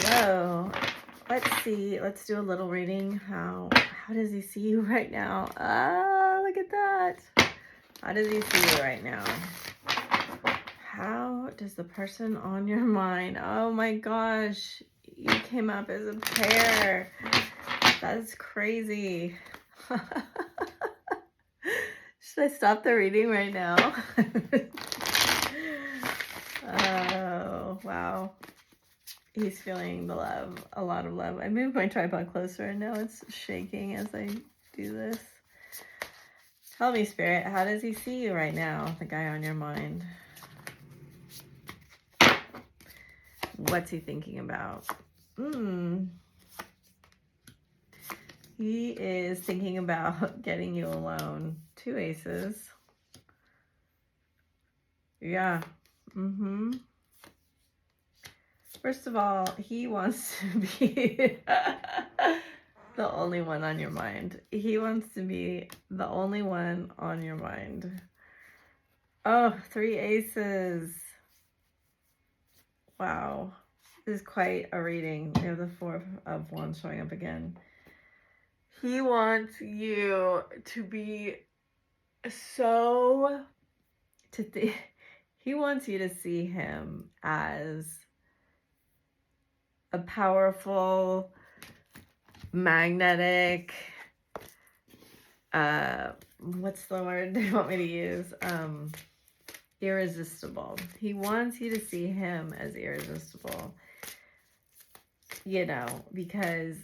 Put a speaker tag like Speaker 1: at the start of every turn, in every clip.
Speaker 1: So let's see. Let's do a little reading. How does he see you right now? Ah, look at that. How does he see you right now? How does the person on your mind? Oh my gosh, you came up as a pair. That's crazy. Should I stop the reading right now? Oh, wow. He's feeling the love, a lot of love. I moved my tripod closer and now it's shaking as I do this. Tell me, Spirit, how does he see you right now, the guy on your mind? What's he thinking about? He is thinking about getting you alone. 2 aces. Yeah. First of all, he wants to be the only one on your mind. He wants to be the only one on your mind. Oh, 3 aces. Wow. This is quite a reading. We have the 4 of Wands showing up again. He wants you to be so... He wants you to see him as a powerful, magnetic, what's the word they want me to use? Irresistible. He wants you to see him as irresistible, you know, because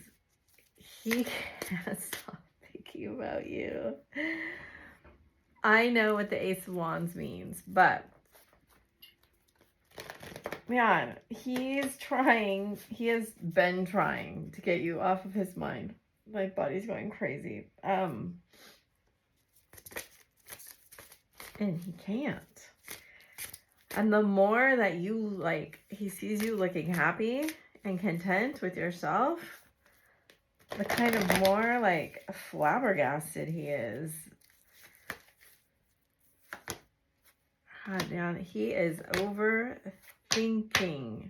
Speaker 1: he can't stop thinking about you. I know what the Ace of Wands means, but man, he has been trying to get you off of his mind. My body's going crazy. And he can't. And the more that you, he sees you looking happy and content with yourself, the kind of more, flabbergasted he is. God, man, he is overthinking.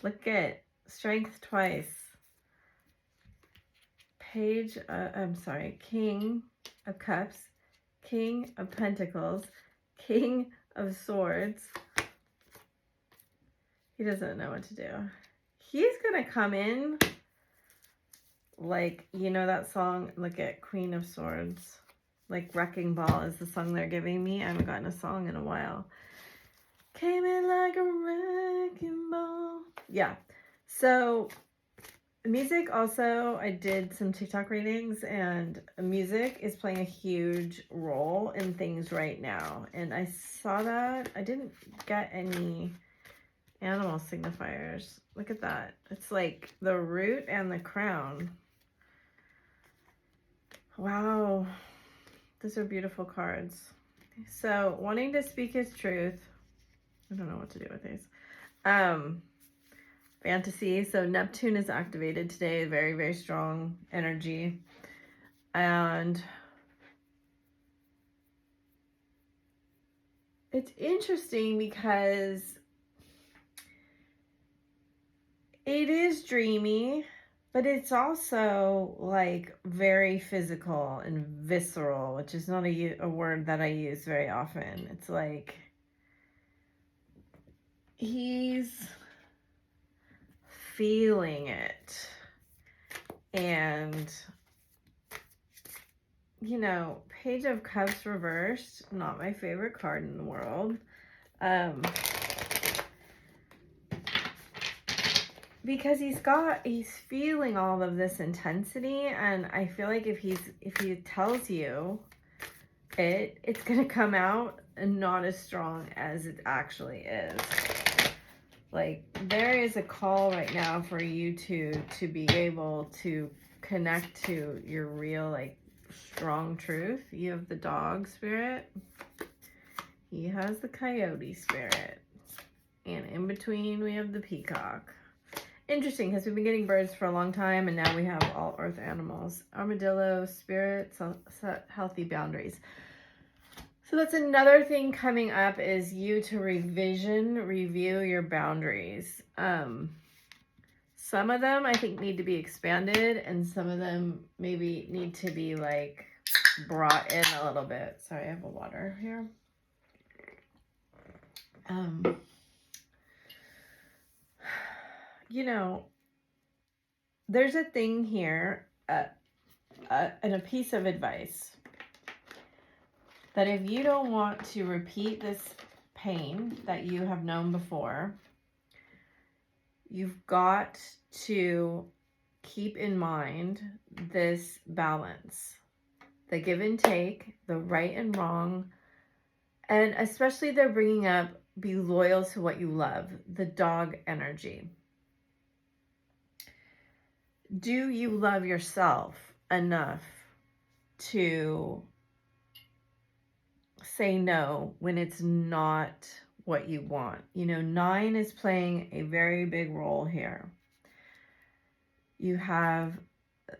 Speaker 1: Look at Strength twice. King of Cups, King of Pentacles, King of Swords. He doesn't know what to do. He's gonna come in you know that song, look at Queen of Swords. Wrecking Ball is the song they're giving me. I haven't gotten a song in a while. Came in like a wrecking ball. Yeah. So music also, I did some TikTok readings, and music is playing a huge role in things right now. And I saw that. I didn't get any animal signifiers. Look at that. It's like the root and the crown. Wow. Those are beautiful cards. So, wanting to speak his truth. I don't know what to do with these. Fantasy. So, Neptune is activated today. Very, very strong energy. And it's interesting because it is dreamy, but it's also very physical and visceral, which is not a word that I use very often. It's he's feeling it. And, you know, Page of Cups reversed, not my favorite card in the world. Because he's feeling all of this intensity, and I feel like if he tells you it's gonna come out and not as strong as it actually is. There is a call right now for you to be able to connect to your real strong truth. You have the dog spirit. He has the coyote spirit. And in between we have the peacock. Interesting, because we've been getting birds for a long time, and now we have all earth animals. Armadillo, spirit, set healthy boundaries. So that's another thing coming up, is you to review your boundaries. some of them I think need to be expanded, and some of them maybe need to be like brought in a little bit. Sorry, I have a water here. You know, there's a thing here, and a piece of advice, that if you don't want to repeat this pain that you have known before, you've got to keep in mind this balance, the give and take, the right and wrong, and especially they're bringing up be loyal to what you love, the dog energy. Do you love yourself enough to say no when it's not what you want? You know, 9 is playing a very big role here. You have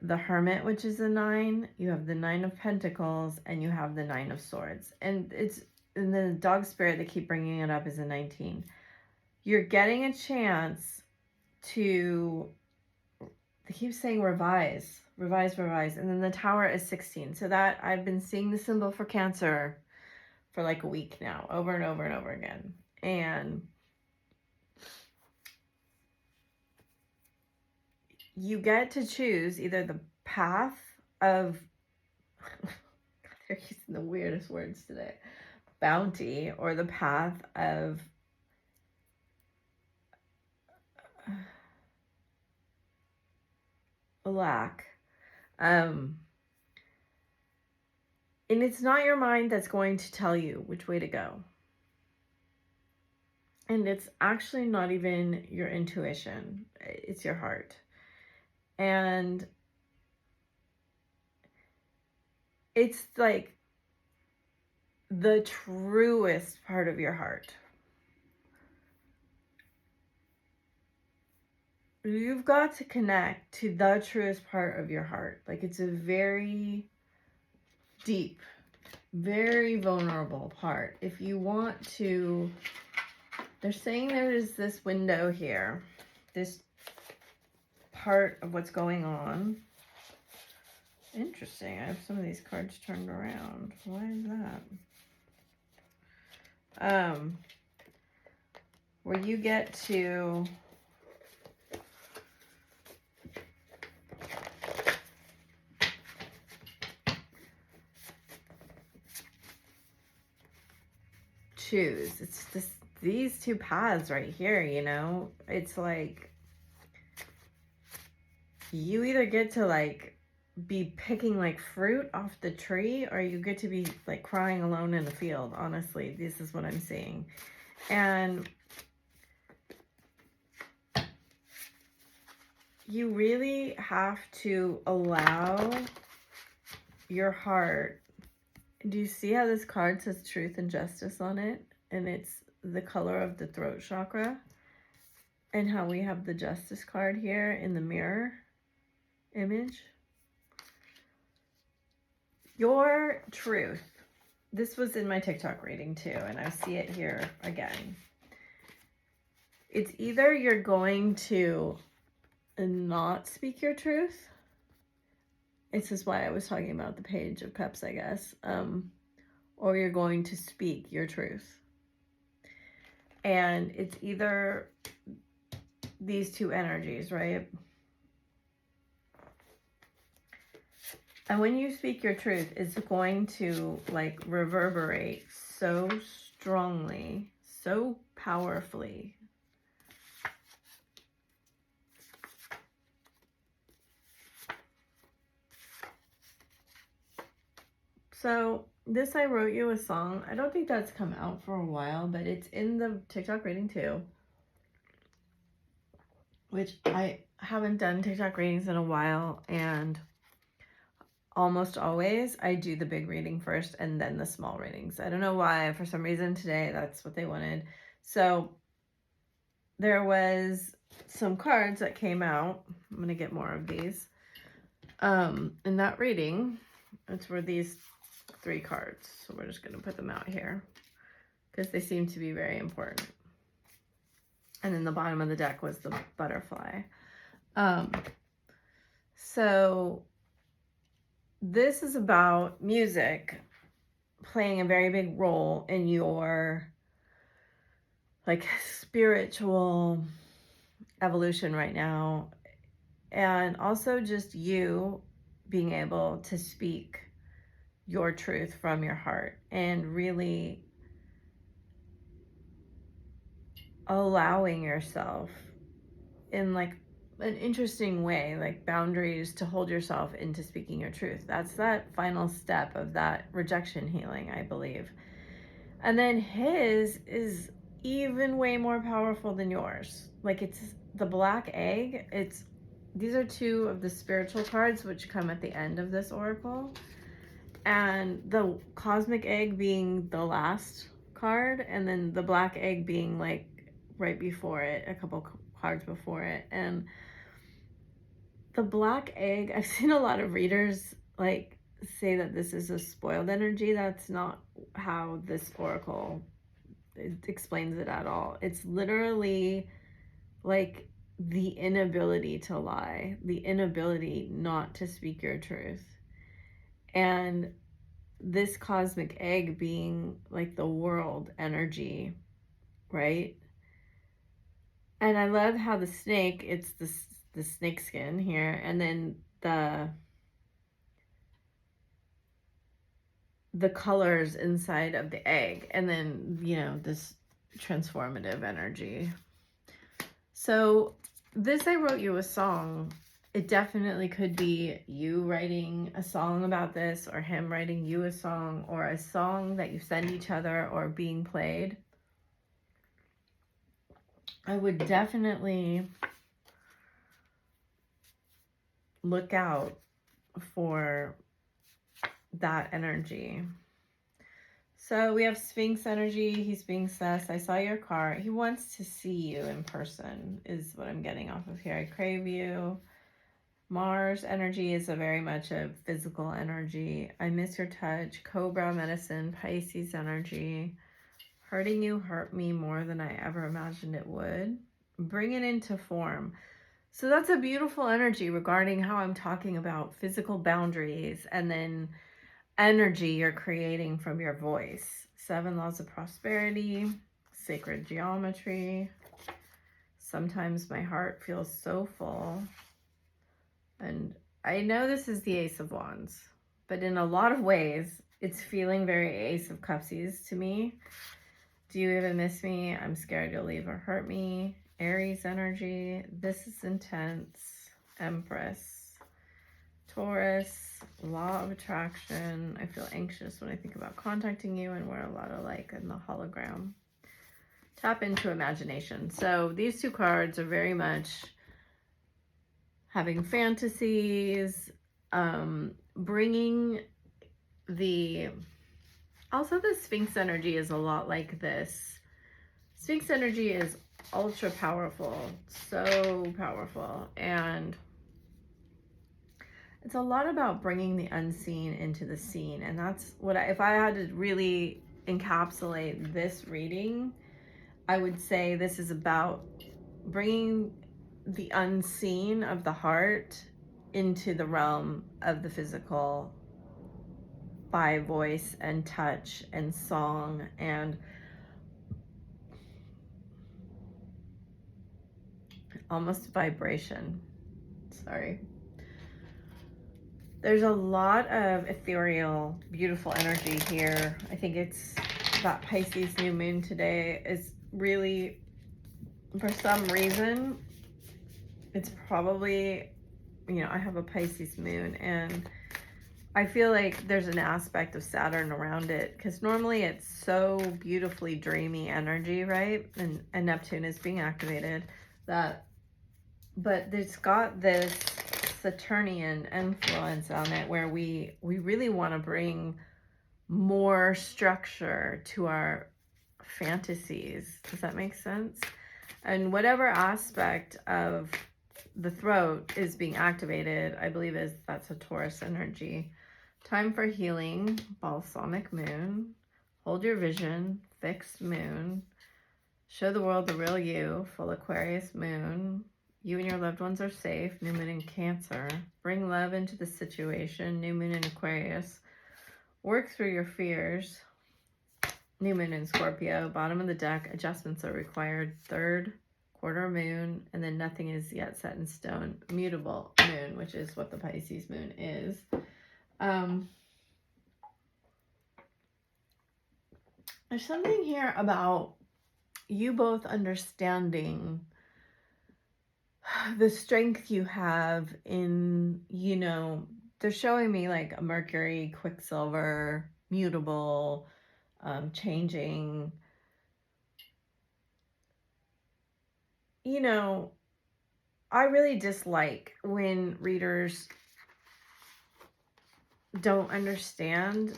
Speaker 1: the Hermit, which is a 9. You have the 9 of Pentacles, and you have the 9 of Swords. And it's in the dog spirit, they keep bringing it up, is a 19. You're getting a chance to, they keep saying revise. And then the Tower is 16. So that, I've been seeing the symbol for Cancer for like a week now, over and over and over again. And you get to choose either the path of, they're using the weirdest words today, bounty, or the path of lack. And it's not your mind that's going to tell you which way to go. And it's actually not even your intuition. It's your heart. And it's like the truest part of your heart. You've got to connect to the truest part of your heart. Like, it's a very deep, very vulnerable part. If you want to, they're saying there is this window here, this part of what's going on. Interesting. I have some of these cards turned around. Why is that? Where you get to choose. It's this, these two paths right here, you know? It's like you either get to like be picking like fruit off the tree, or you get to be like crying alone in the field. Honestly, this is what I'm seeing. And you really have to allow your heart. Do you see how this card says truth and justice on it? And it's the color of the throat chakra. And how we have the justice card here in the mirror image. Your truth. This was in my TikTok reading too, and I see it here again. It's either you're going to not speak your truth. This is why I was talking about the Page of Cups, I guess. Or you're going to speak your truth. And it's either these two energies, right? And when you speak your truth, it's going to like reverberate so strongly, so powerfully. So this, I wrote you a song. I don't think that's come out for a while, but it's in the TikTok reading too. Which I haven't done TikTok readings in a while, and almost always I do the big reading first and then the small readings. I don't know why. For some reason today that's what they wanted. So there was some cards that came out. I'm going to get more of these. In that reading, it's were these 3 cards. So we're just going to put them out here because they seem to be very important. And then the bottom of the deck was the butterfly. So this is about music playing a very big role in your like spiritual evolution right now, and also just you being able to speak your truth from your heart and really allowing yourself in like an interesting way, like boundaries to hold yourself into speaking your truth. That's that final step of that rejection healing, I believe. And then his is even way more powerful than yours. Like it's the black egg. These are two of the spiritual cards which come at the end of this oracle. And the cosmic egg being the last card, and then the black egg being like right before it, a couple cards before it. And the black egg, I've seen a lot of readers like say that this is a spoiled energy. That's not how this oracle explains it at all. It's literally like the inability to lie, the inability not to speak your truth. And this cosmic egg being like the world energy, right? And I love how the snake, it's the snake skin here, and then the colors inside of the egg, and then, you know, this transformative energy. So this, I wrote you a song. It definitely could be you writing a song about this, or him writing you a song, or a song that you send each other, or being played. I would definitely look out for that energy. So we have Sphinx energy. He's being sus. I saw your card. He wants to see you in person is what I'm getting off of here. I crave you. Mars energy is very much a physical energy. I miss your touch. Cobra medicine. Pisces energy. Hurting you hurt me more than I ever imagined it would. Bring it into form. So that's a beautiful energy regarding how I'm talking about physical boundaries and then energy you're creating from your voice. 7 laws of prosperity, sacred geometry. Sometimes my heart feels so full. And I know this is the Ace of Wands, but in a lot of ways, it's feeling very Ace of Cupsies to me. Do you even miss me? I'm scared you'll leave or hurt me. Aries energy. This is intense. Empress. Taurus. Law of attraction. I feel anxious when I think about contacting you, and we're a lot alike in the hologram. Tap into imagination. So these two cards are very much having fantasies, bringing the... Also, the Sphinx energy is a lot like this. Sphinx energy is ultra powerful, so powerful, and it's a lot about bringing the unseen into the scene. And that's what if I had to really encapsulate this reading, I would say this is about bringing the unseen of the heart into the realm of the physical by voice and touch and song and almost vibration. Sorry. There's a lot of ethereal, beautiful energy here. I think it's that Pisces new moon today is really, for some reason, it's probably, you know, I have a Pisces moon, and I feel like there's an aspect of Saturn around it, because normally it's so beautifully dreamy energy, right? And Neptune is being activated, but it's got this Saturnian influence on it where we really want to bring more structure to our fantasies. Does that make sense? And whatever aspect of the throat is being activated, I believe that's a Taurus energy. Time for healing, balsamic moon, hold your vision, fixed moon, show the world the real you, full Aquarius moon, You and your loved ones are safe. New moon in Cancer. Bring love into the situation. New moon in Aquarius. Work through your fears. New moon in Scorpio. Bottom of the deck. Adjustments are required. Third quarter moon. And then nothing is yet set in stone. Mutable moon, which is what the Pisces moon is. There's something here about you both understanding the strength you have in, you know, they're showing me like a Mercury, Quicksilver, mutable, changing. You know, I really dislike when readers don't understand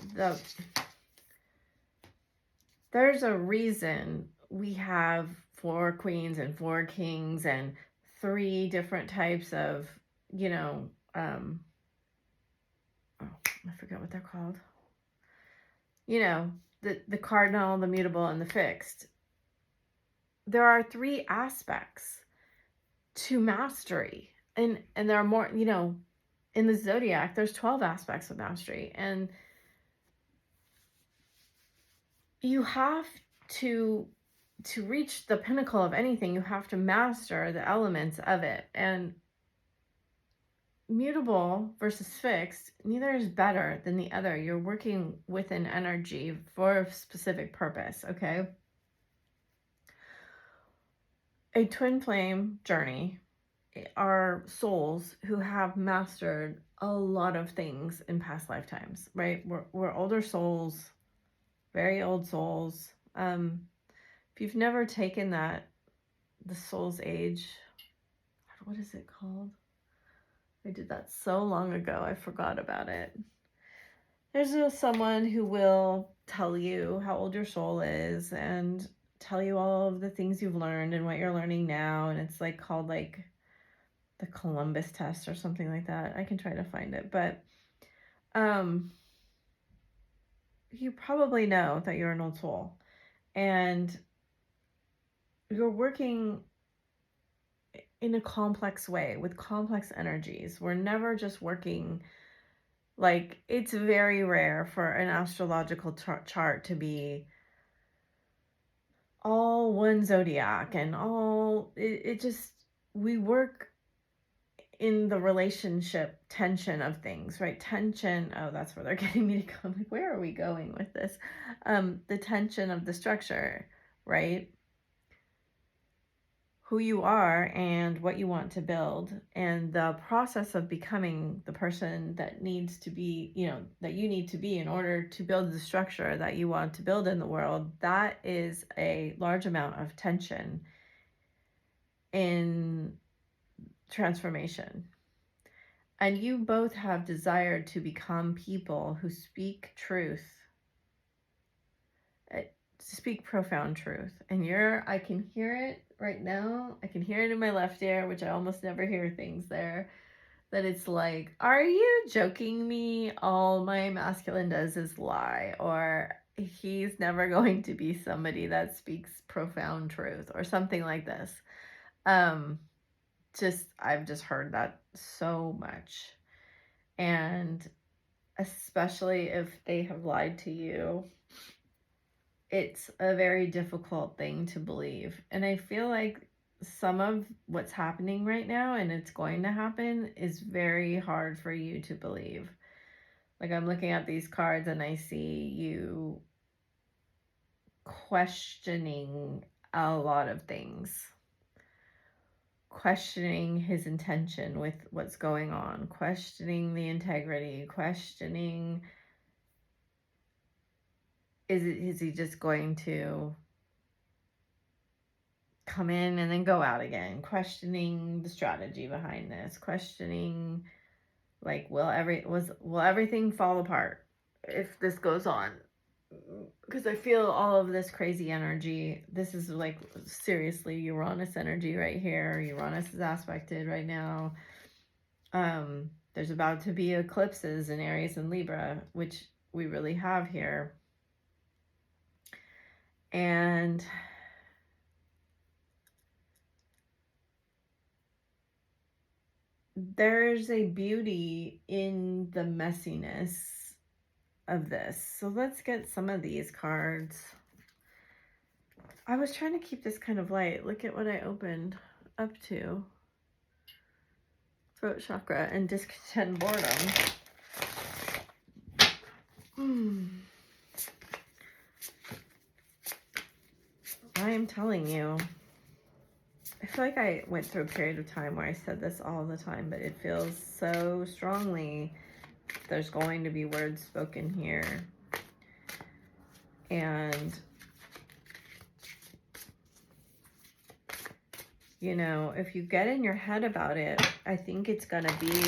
Speaker 1: there's a reason we have 4 queens and 4 kings and 3 different types of, you know, oh, I forget what they're called. You know, the cardinal, the mutable, and the fixed. There are 3 aspects to mastery. And there are more, you know, in the zodiac, there's 12 aspects of mastery. And you have to reach the pinnacle of anything, you have to master the elements of it. And mutable versus fixed, neither is better than the other. You're working with an energy for a specific purpose, okay? A twin flame journey are souls who have mastered a lot of things in past lifetimes, right? We're older souls, very old souls. If you've never taken the soul's age, what is it called? I did that so long ago, I forgot about it. There's someone who will tell you how old your soul is and tell you all of the things you've learned and what you're learning now. And it's like called like the Columbus test or something like that. I can try to find it, but you probably know that you're an old soul and you're working in a complex way with complex energies. We're never just working, like, it's very rare for an astrological chart to be all one zodiac and all, it just, we work in the relationship tension of things, right? Tension, oh, that's where they're getting me to go. I'm like, where are we going with this? The tension of the structure, right? Who you are and what you want to build, and the process of becoming the person that needs to be, you know, that you need to be in order to build the structure that you want to build in the world. That is a large amount of tension in transformation. And you both have desired to become people who speak truth, speak profound truth. And I can hear it right now. I can hear it in my left ear, which I almost never hear things there. That it's like, are you joking me? All my masculine does is lie. Or he's never going to be somebody that speaks profound truth or something like this. I've just heard that so much. And especially if they have lied to you, it's a very difficult thing to believe. And I feel like some of what's happening right now, and it's going to happen, is very hard for you to believe. Like, I'm looking at these cards and I see you questioning a lot of things. Questioning his intention with what's going on, questioning the integrity, questioning, is he just going to come in and then go out again, questioning the strategy behind this, questioning, like, will everything fall apart if this goes on? Because I feel all of this crazy energy. This is like seriously Uranus energy right here. Uranus is aspected right now. There's about to be eclipses in Aries and Libra, which we really have here. And there's a beauty in the messiness of this. So let's get some of these cards. I was trying to keep this kind of light. Look at what I opened up to. Throat chakra and discontent boredom. I am telling you, I feel like I went through a period of time where I said this all the time, but it feels so strongly. There's going to be words spoken here. And, you know, if you get in your head about it, I think it's going to be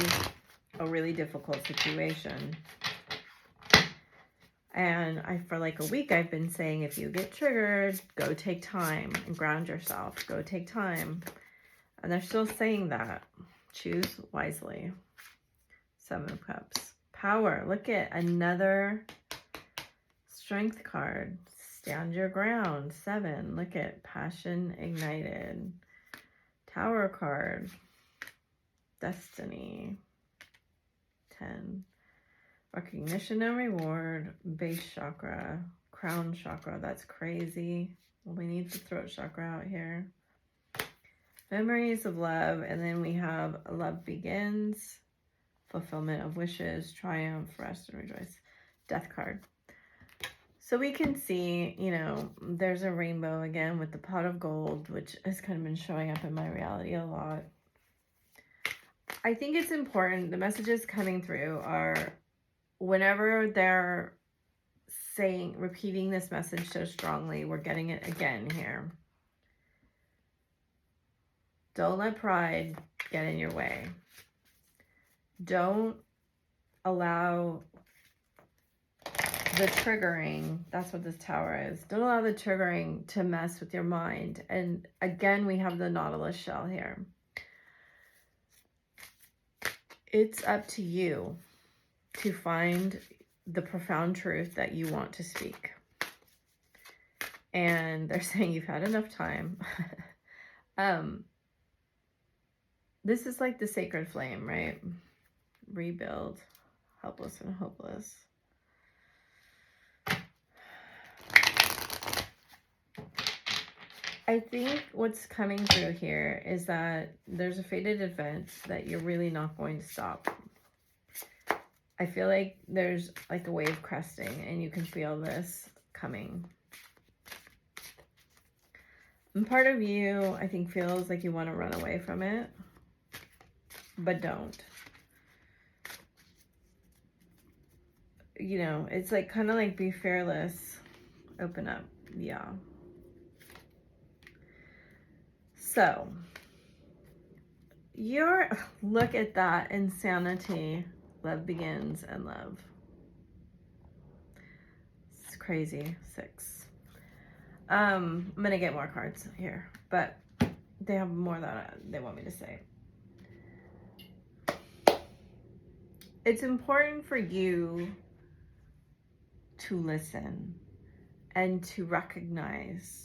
Speaker 1: a really difficult situation. And for like a week, I've been saying, if you get triggered, go take time and ground yourself. Go take time. And they're still saying that. Choose wisely. 7 of Cups. Power. Look at another Strength card. Stand your ground. 7. Look at passion ignited. Tower card. Destiny. 10. Recognition and reward. Base chakra. Crown chakra. That's crazy. Well, we need the throat chakra out here. Memories of love. And then we have love begins. Fulfillment of wishes. Triumph. Rest and rejoice. Death card. So we can see, you know, there's a rainbow again with the pot of gold, which has kind of been showing up in my reality a lot. I think it's important. The messages coming through are whenever they're repeating this message so strongly, we're getting it again here. Don't let pride get in your way. Don't allow the triggering, that's what this tower is. Don't allow the triggering to mess with your mind. And again, we have the Nautilus shell here. It's up to you to find the profound truth that you want to speak. And they're saying you've had enough time. This is like the sacred flame, right? Rebuild, helpless and hopeless. I think what's coming through here is that there's a fated event that you're really not going to stop. I feel like there's like a wave cresting and you can feel this coming. And part of you, I think, feels like you want to run away from it, but don't. You know, it's like kind of like be fearless, open up. Yeah. So, look at that insanity. Love begins and love. It's crazy. 6. I'm going to get more cards here, but they have more that they want me to say. It's important for you to listen and to recognize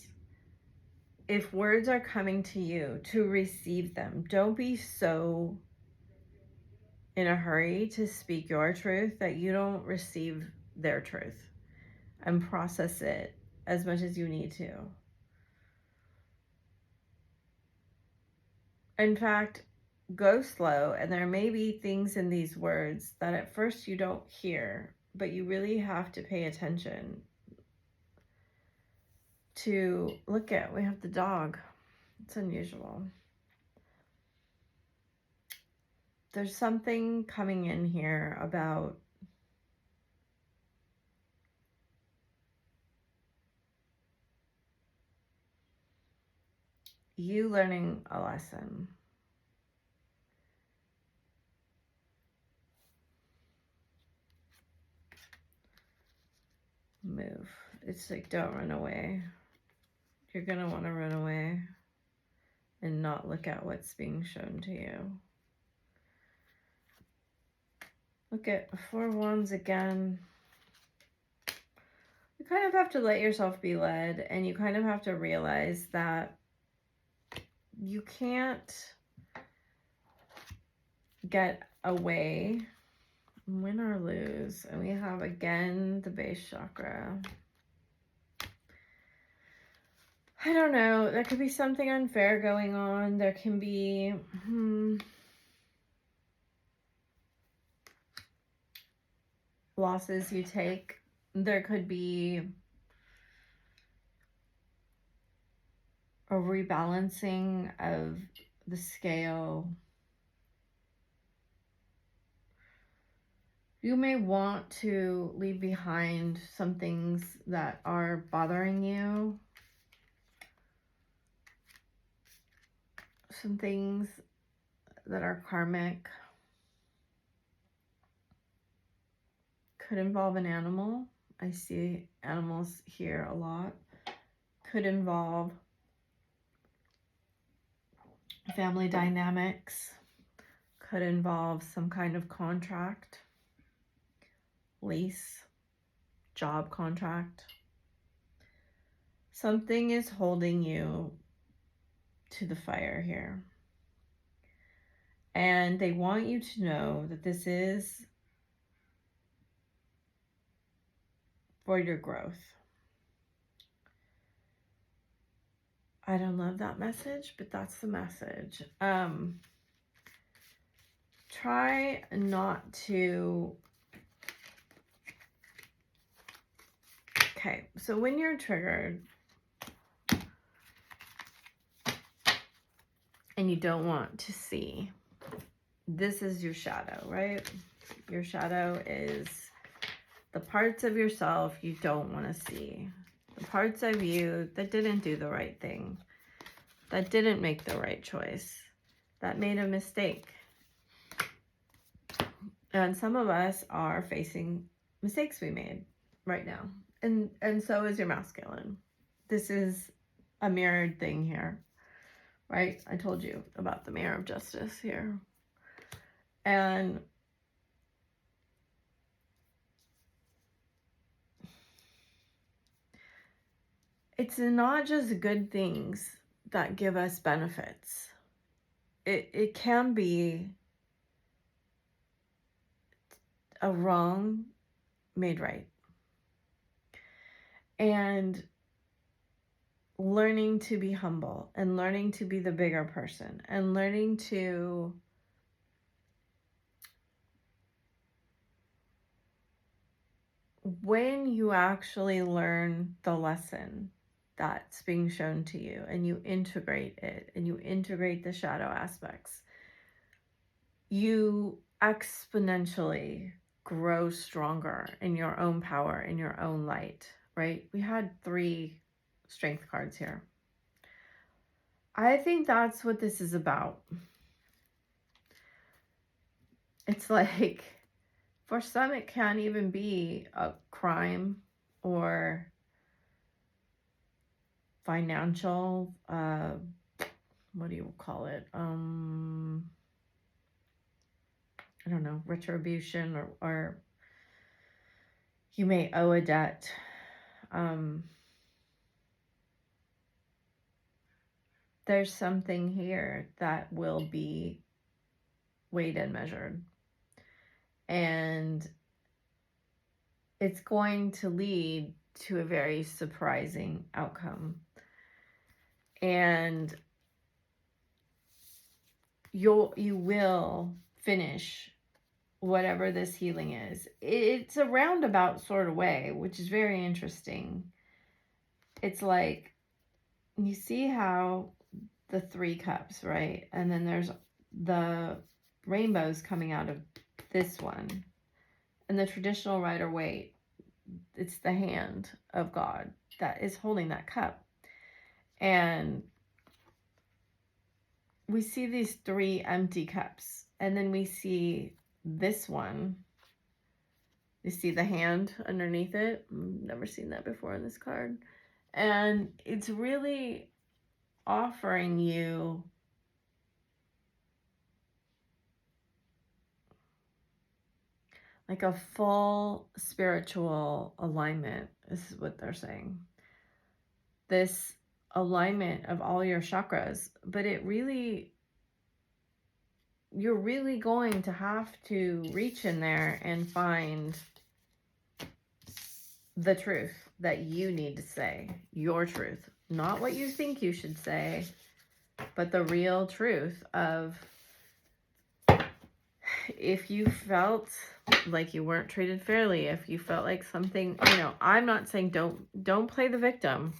Speaker 1: if words are coming to you, to receive them. Don't be so in a hurry to speak your truth that you don't receive their truth, and process it as much as you need to. In fact, go slow, and there may be things in these words that at first you don't hear, but you really have to pay attention to. Look at, we have the dog. It's unusual. There's something coming in here about you learning a lesson. Move. It's like, don't run away. You're going to want to run away and not look at what's being shown to you. Look at 4 Wands again. You kind of have to let yourself be led, and you kind of have to realize that you can't get away, win or lose. And we have, again, the base chakra. I don't know. There could be something unfair going on. There can be... losses you take. There could be a rebalancing of the scale. You may want to leave behind some things that are bothering you. Some things that are karmic. Could involve an animal. I see animals here a lot. Could involve family dynamics. Could involve some kind of contract, lease, job contract. Something is holding you to the fire here. And they want you to know that this is for your growth. I don't love that message, but that's the message. Try not to... Okay, so when you're triggered and you don't want to see, this is your shadow, right? Your shadow is the parts of yourself you don't want to see. The parts of you that didn't do the right thing, that didn't make the right choice, that made a mistake. And some of us are facing mistakes we made right now. And so is your masculine. This is a mirrored thing here, right? I told you about the mirror of justice here. And it's not just good things that give us benefits. It can be a wrong made right. And learning to be humble and learning to be the bigger person and learning to when you actually learn the lesson that's being shown to you and you integrate it and you integrate the shadow aspects, you exponentially grow stronger in your own power, in your own light, right? We had 3 strength cards here. I think that's what this is about. It's like, for some, it can't even be a crime or financial, what do you call it? I don't know, retribution, or you may owe a debt. There's something here that will be weighed and measured. And it's going to lead to a very surprising outcome. And you will finish whatever this healing is. It's a roundabout sort of way, which is very interesting. It's like, you see how the 3 cups, right? And then there's the rainbows coming out of this one. And the traditional Rider-Waite, it's the hand of God that is holding that cup. And we see these 3 empty cups. And then we see this one. You see the hand underneath it. Never seen that before in this card. And it's really offering you like a full spiritual alignment. This is what they're saying. This alignment of all your chakras, but it really you're really going to have to reach in there and find the truth that you need to say, your truth, not what you think you should say, but the real truth of if you felt like you weren't treated fairly, if you felt like something, I'm not saying don't play the victim.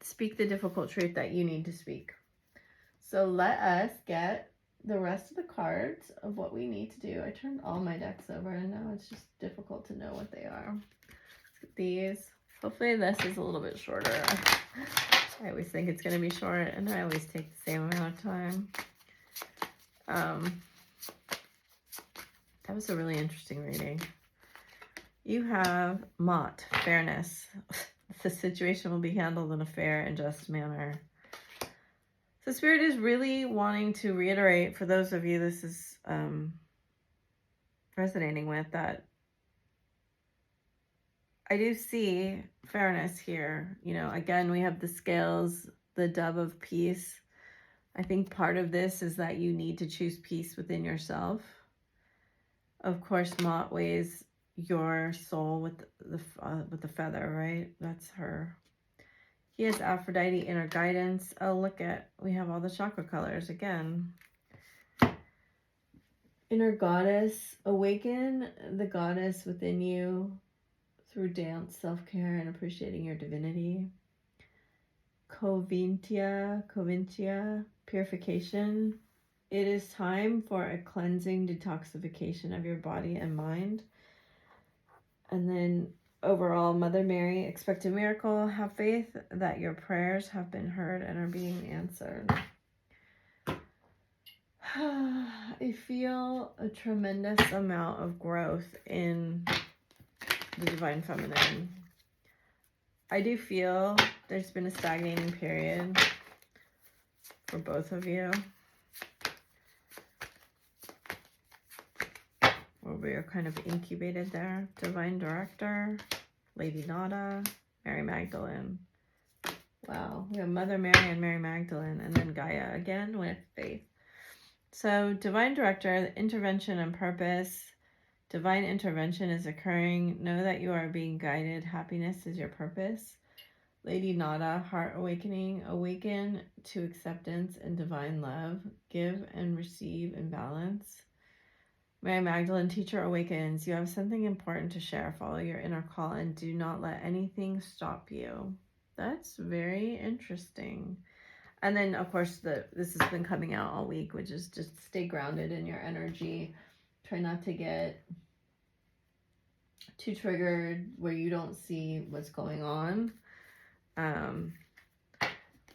Speaker 1: Speak the difficult truth that you need to speak. So let us get the rest of the cards of what we need to do. I turned all my decks over and now it's just difficult to know what they are. Let's get these. Hopefully this is a little bit shorter. I always think it's going to be short and I always take the same amount of time. That was a really interesting reading. You have Mott, fairness. The situation will be handled in a fair and just manner. So Spirit is really wanting to reiterate for those of you this is resonating with, that I do see fairness here. Again, we have the scales, the dove of peace. I think part of this is that you need to choose peace within yourself. Of course, Mott weighs your soul with the feather, right? That's her. He has Aphrodite, inner guidance. Oh, look at, we have all the chakra colors again. Inner goddess, awaken the goddess within you through dance, self-care, and appreciating your divinity. Covintia, purification. It is time for a cleansing detoxification of your body and mind. And then overall, Mother Mary, expect a miracle. Have faith that your prayers have been heard and are being answered. I feel a tremendous amount of growth in the Divine Feminine. I do feel there's been a stagnating period for both of you, where we are kind of incubated there. Divine Director, Lady Nada, Mary Magdalene. Wow, we have Mother Mary and Mary Magdalene, and then Gaia again with faith. So Divine Director, intervention and purpose. Divine intervention is occurring. Know that you are being guided. Happiness is your purpose. Lady Nada, heart awakening. Awaken to acceptance and divine love. Give and receive in balance. Mary Magdalene, teacher awakens. You have something important to share. Follow your inner call and do not let anything stop you. That's very interesting. And then, of course, this has been coming out all week, which is just stay grounded in your energy. Try not to get too triggered where you don't see what's going on.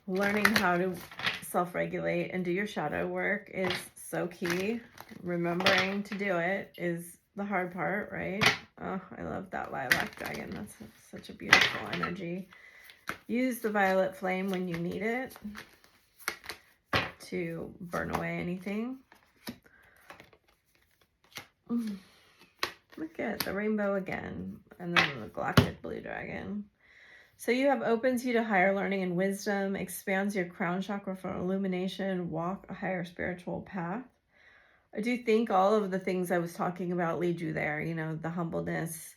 Speaker 1: Learning how to self-regulate and do your shadow work is so key. Remembering to do it is the hard part, right? Oh, I love that lilac dragon. That's such a beautiful energy. Use the violet flame when you need it to burn away anything. Look at the rainbow again, and then the galactic blue dragon. So you have opens you to higher learning and wisdom, expands your crown chakra for illumination, walk a higher spiritual path. I do think all of the things I was talking about lead you there, the humbleness,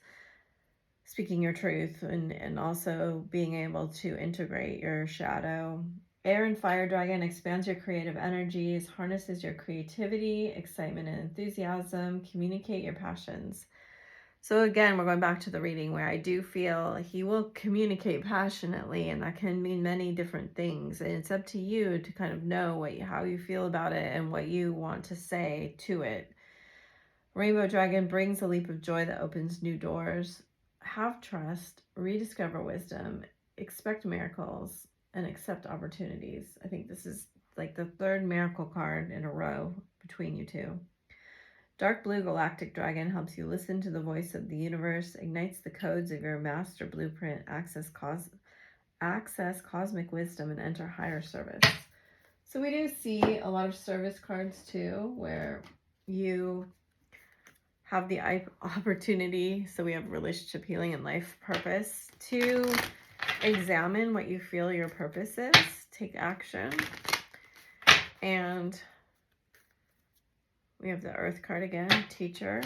Speaker 1: speaking your truth, and also being able to integrate your shadow. Air and fire dragon expands your creative energies, harnesses your creativity, excitement and enthusiasm, communicate your passions. So again, we're going back to the reading where I do feel he will communicate passionately, and that can mean many different things. And it's up to you to kind of know how you feel about it and what you want to say to it. Rainbow dragon brings a leap of joy that opens new doors. Have trust, rediscover wisdom, expect miracles, and accept opportunities. I think this is like the third miracle card in a row between you two. Dark blue galactic dragon helps you listen to the voice of the universe, ignites the codes of your master blueprint, access cosmic wisdom, and enter higher service. So we do see a lot of service cards too, where you have the opportunity, so we have relationship healing and life purpose, to examine what you feel your purpose is, take action, and We have the Earth card again, Teacher.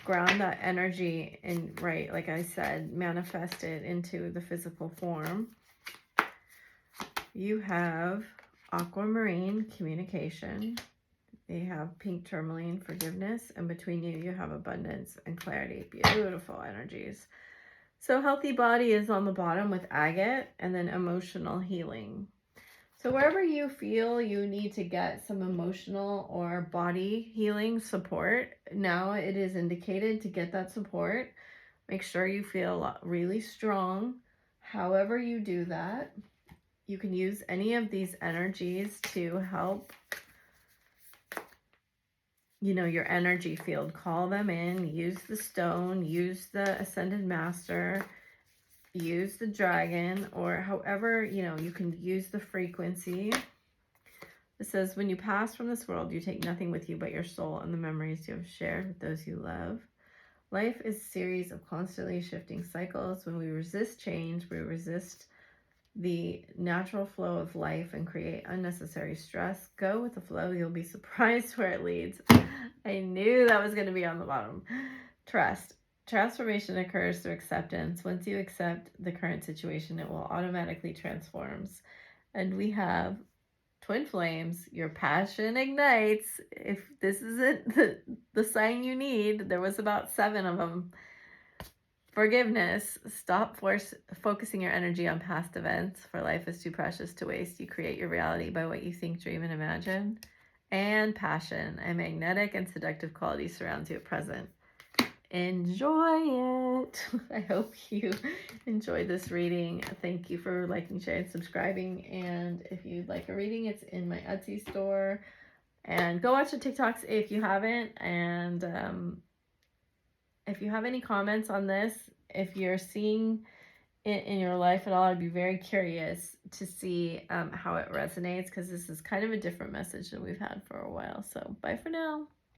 Speaker 1: Ground that energy and, right, like I said, manifest it into the physical form. You have Aquamarine, Communication. They have Pink Tourmaline, Forgiveness. And between you, you have Abundance and Clarity. Beautiful energies. So healthy body is on the bottom with Agate, and then emotional healing. So wherever you feel you need to get some emotional or body healing support, now it is indicated to get that support. Make sure you feel really strong. However you do that, you can use any of these energies to help, you know, your energy field. Call them in, use the stone, use the Ascended Master, use the dragon, or however, you know, you can use the frequency. It says, when you pass from this world, you take nothing with you but your soul and the memories you have shared with those you love. Life is a series of constantly shifting cycles. When we resist change, we resist the natural flow of life and create unnecessary stress. Go with the flow. You'll be surprised where it leads. I knew that was going to be on the bottom. Trust. Transformation occurs through acceptance. Once you accept the current situation, it will automatically transforms. And we have Twin Flames. Your passion ignites. If this isn't the sign you need, there was about 7 of them. Forgiveness. Stop focusing your energy on past events, for life is too precious to waste. You create your reality by what you think, dream, and imagine. And passion. A magnetic and seductive quality surrounds you at present. Enjoy it. I hope you enjoyed this reading. Thank you for liking, sharing, subscribing. And if you'd like a reading, it's in my Etsy store. And go watch the TikToks if you haven't. And if you have any comments on this, if you're seeing it in your life at all, I'd be very curious to see how it resonates, because this is kind of a different message than we've had for a while. So bye for now.